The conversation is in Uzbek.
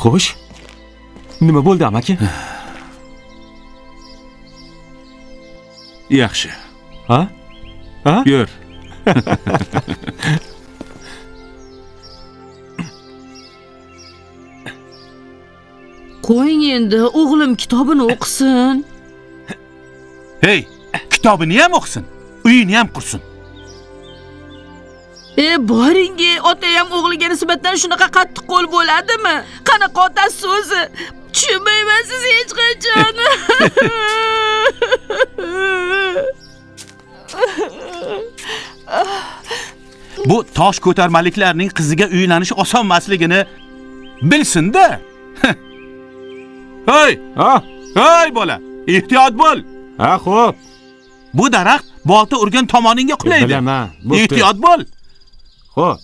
Xo'sh. Nima bo'ldi, amaki? Yaxshi. Ha? Ha? Yur. Qo'ying endi, o'g'lim kitobini o'qisin. Hey, kitobini ham o'qisin, uyini ham qursin. Boringi, ota ham o'g'liga nisbatan shunaqa qattiq qo'l bo'ladimi? Qanaqa otasi o'zi? Tushunmayman siz hech qachon. Bu tosh ko'tarmaliklarning qiziga uylanish oson emasligini bilsin-da. Hey! Ha? Hey bola, ehtiyot bo'l. Ha, xo'p. Bu daraxt bolta urgan tomoningga qulaydi. Bilaman. Ehtiyot bo'l. Xo'p.